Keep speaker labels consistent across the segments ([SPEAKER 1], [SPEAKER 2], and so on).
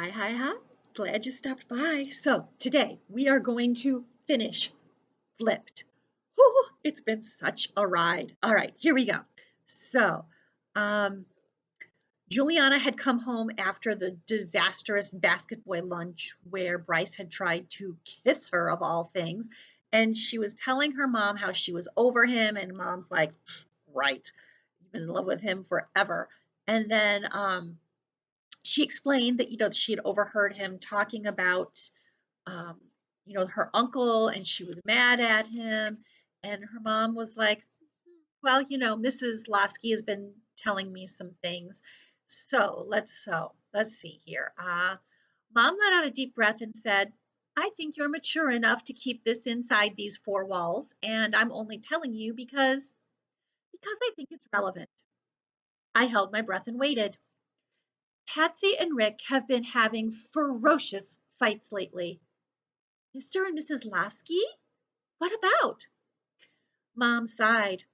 [SPEAKER 1] Hi, hi, hi. Glad you stopped by. So, today we are going to finish Flipped. Whew, it's been such a ride. All right, here we go. So, um, Juliana had come home after the disastrous basketball lunch where Bryce had tried to kiss her, of all things. And she was telling her mom how she was over him. And mom's like, right, you've been in love with him forever. And then she explained that she had overheard him talking about um, her uncle, and she was mad at him. And her mom was like, well, Mrs. Lasky has been telling me some things. So let's see here. Mom let out a deep breath and said, I think you're mature enough to keep this inside these four walls, and I'm only telling you because I think it's relevant. I held my breath and waited. Patsy and Rick have been having ferocious fights lately. Mr. and Mrs. Lasky? What about? Mom sighed.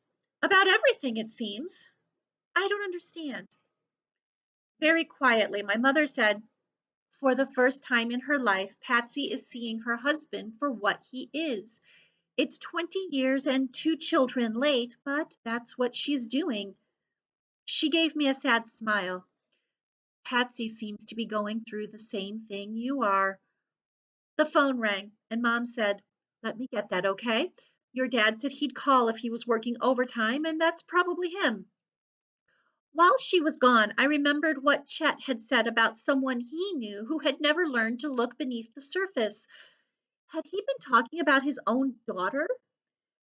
[SPEAKER 1] About everything, it seems. I don't understand. Very quietly, my mother said, for the first time in her life, Patsy is seeing her husband for what he is. It's 20 years and two children late, but that's what she's doing. She gave me a sad smile. Patsy seems to be going through the same thing you are. The phone rang, and Mom said, let me get that, okay? Your dad said he'd call if he was working overtime, and that's probably him. While she was gone, I remembered what Chet had said about someone he knew who had never learned to look beneath the surface. Had he been talking about his own daughter?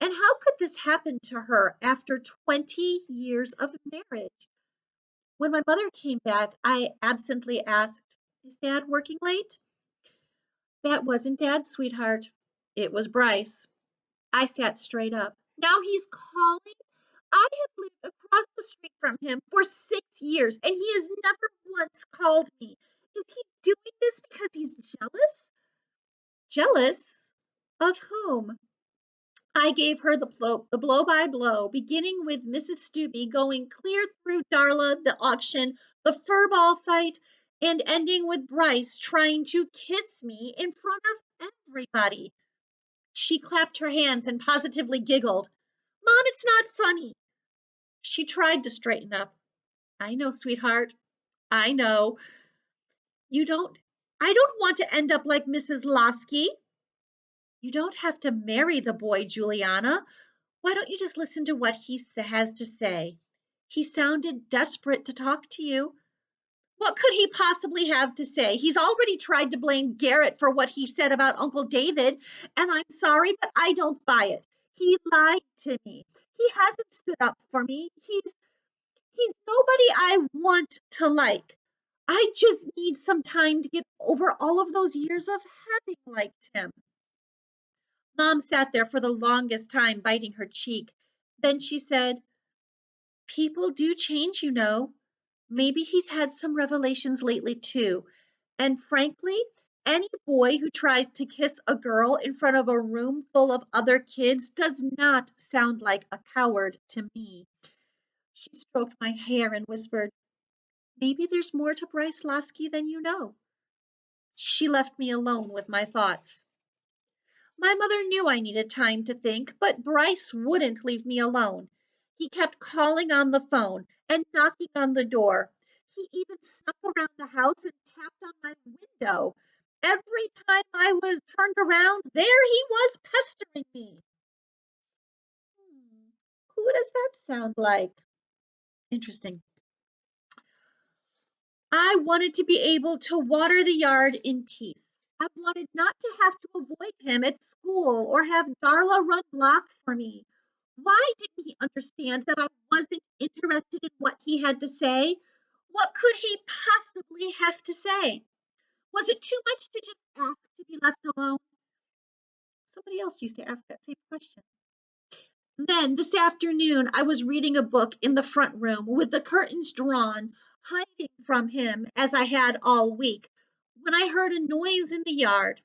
[SPEAKER 1] And how could this happen to her after 20 years of marriage? When my mother came back, I absently asked, is Dad working late? That wasn't Dad, sweetheart. It was Bryce. I sat straight up. Now he's calling? I have lived across the street from him for 6 years, and he has never once called me. Is he doing this because he's jealous? Jealous? Of whom? I gave her the blow by blow, beginning with Mrs. Stubbe going clear through Darla, the auction, the furball fight, and ending with Bryce trying to kiss me in front of everybody. She clapped her hands and positively giggled. Mom, it's not funny. She tried to straighten up. I know, sweetheart. I know. You don't, I don't want to end up like Mrs. Lasky. You don't have to marry the boy, Juliana. Why don't you just listen to what he has to say? He sounded desperate to talk to you. What could he possibly have to say? He's already tried to blame Garrett for what he said about Uncle David, and I'm sorry, but I don't buy it. He lied to me. He hasn't stood up for me. He's nobody I want to like. I just need some time to get over all of those years of having liked him. Mom sat there for the longest time, biting her cheek. Then she said, people do change, you know. Maybe he's had some revelations lately, too. And frankly, any boy who tries to kiss a girl in front of a room full of other kids does not sound like a coward to me. She stroked my hair and whispered, maybe there's more to Bryce Lasky than you know. She left me alone with my thoughts. My mother knew I needed time to think, but Bryce wouldn't leave me alone. He kept calling on the phone and knocking on the door. He even snuck around the house and tapped on my window. Every time I was turned around, there he was pestering me. Hmm, who does that sound like? Interesting. I wanted to be able to water the yard in peace. I wanted not to have to avoid him at school or have Darla run block for me. Why didn't he understand that I wasn't interested in what he had to say? What could he possibly have to say? Was it too much to just ask to be left alone? Somebody else used to ask that same question. Then this afternoon, I was reading a book in the front room with the curtains drawn, hiding from him as I had all week, when I heard a noise in the yard.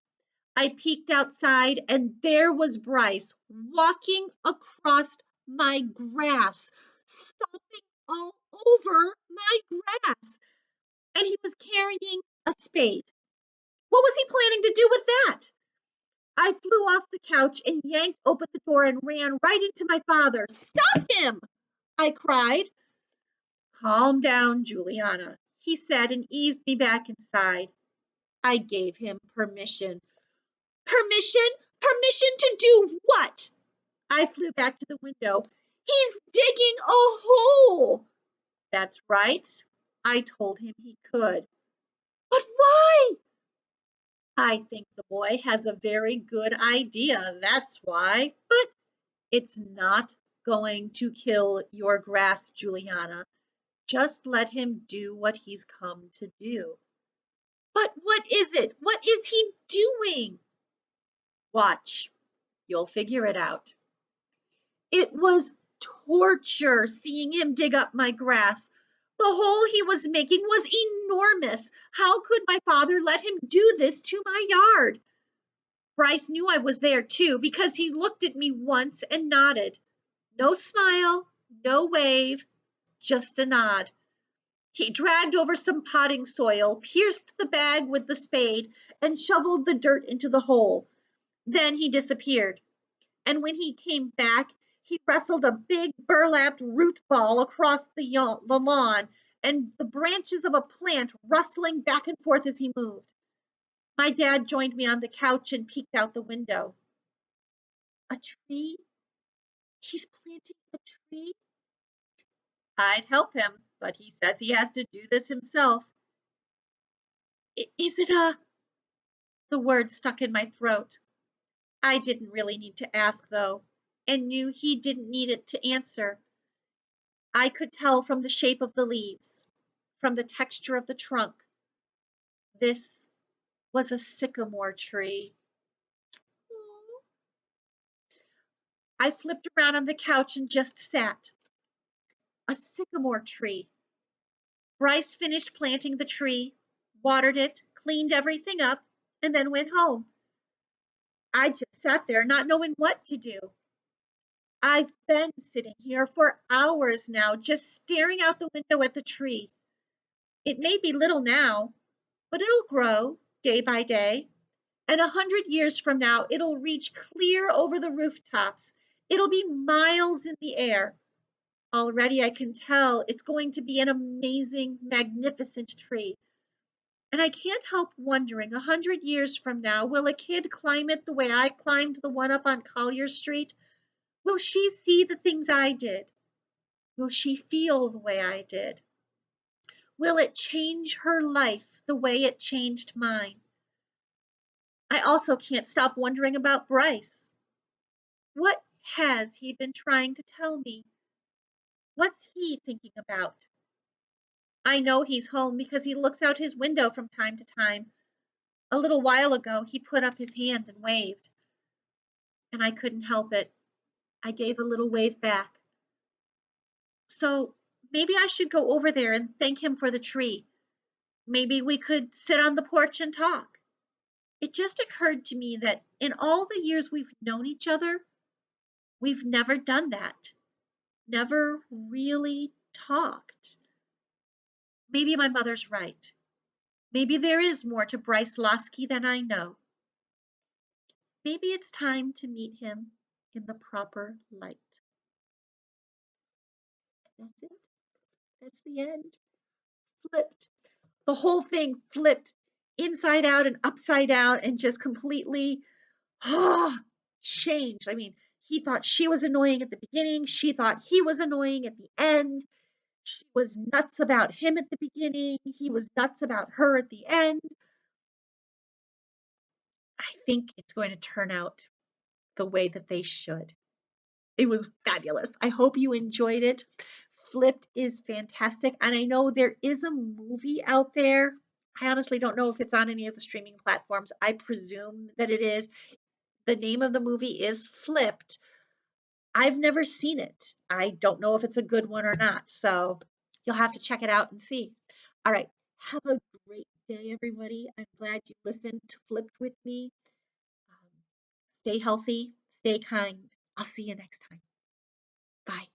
[SPEAKER 1] I peeked outside, and there was Bryce walking across my grass, stomping all over my grass. and he was carrying a spade. What was he planning to do with that? I flew off the couch and yanked open the door and ran right into my father. Stop him! I cried. Calm down, Juliana, he said and eased me back inside. I gave him permission. Permission? Permission to do what? I flew back to the window. He's digging a hole. That's right. I told him he could. But why? I think the boy has a very good idea, that's why. But it's not going to kill your grass, Juliana. Just let him do what he's come to do. But what is it? What is he doing? Watch. You'll figure it out. It was torture seeing him dig up my grass. The hole he was making was enormous. How could my father let him do this to my yard? Bryce knew I was there too because he looked at me once and nodded. No smile, no wave, just a nod. He dragged over some potting soil, pierced the bag with the spade, and shoveled the dirt into the hole. Then he disappeared. And when he came back, he wrestled a big burlapped root ball across the lawn and the branches of a plant rustling back and forth as he moved. My dad joined me on the couch and peeked out the window. A tree? He's planting a tree? I'd help him, but he says he has to do this himself. Is it a... The word stuck in my throat. I didn't really need to ask, though, and knew he didn't need it to answer. I could tell from the shape of the leaves, from the texture of the trunk. This was a sycamore tree. I flipped around on the couch and just sat. A sycamore tree. Bryce finished planting the tree, watered it, cleaned everything up, and then went home. I just sat there not knowing what to do. I've been sitting here for hours now, just staring out the window at the tree. It may be little now, but it'll grow day by day. And 100 years from now, it'll reach clear over the rooftops. It'll be miles in the air. Already I can tell it's going to be an amazing, magnificent tree. And I can't help wondering, 100 years from now, will a kid climb it the way I climbed the one up on Collier Street? Will she see the things I did? Will she feel the way I did? Will it change her life the way it changed mine? I also can't stop wondering about Bryce. What has he been trying to tell me? What's he thinking about? I know he's home because he looks out his window from time to time. A little while ago, he put up his hand and waved, and I couldn't help it. I gave a little wave back. So maybe I should go over there and thank him for the tree. Maybe we could sit on the porch and talk. It just occurred to me that in all the years we've known each other, we've never done that. Never really talked. Maybe my mother's right. Maybe there is more to Bryce Losky than I know. Maybe it's time to meet him in the proper light. That's it. That's the end. Flipped. The whole thing flipped inside out and upside down and just completely changed. I mean, he thought she was annoying at the beginning. She thought he was annoying at the end. She was nuts about him at the beginning. He was nuts about her at the end. I think it's going to turn out the way that they should. It was fabulous. I hope you enjoyed it. Flipped is fantastic. And I know there is a movie out there. I honestly don't know if it's on any of the streaming platforms. I presume that it is. The name of the movie is Flipped. I've never seen it. I don't know if it's a good one or not. So you'll have to check it out and see. All right. Have a great day, everybody. I'm glad you listened to Flipped with me. Stay healthy, stay kind. I'll see you next time. Bye.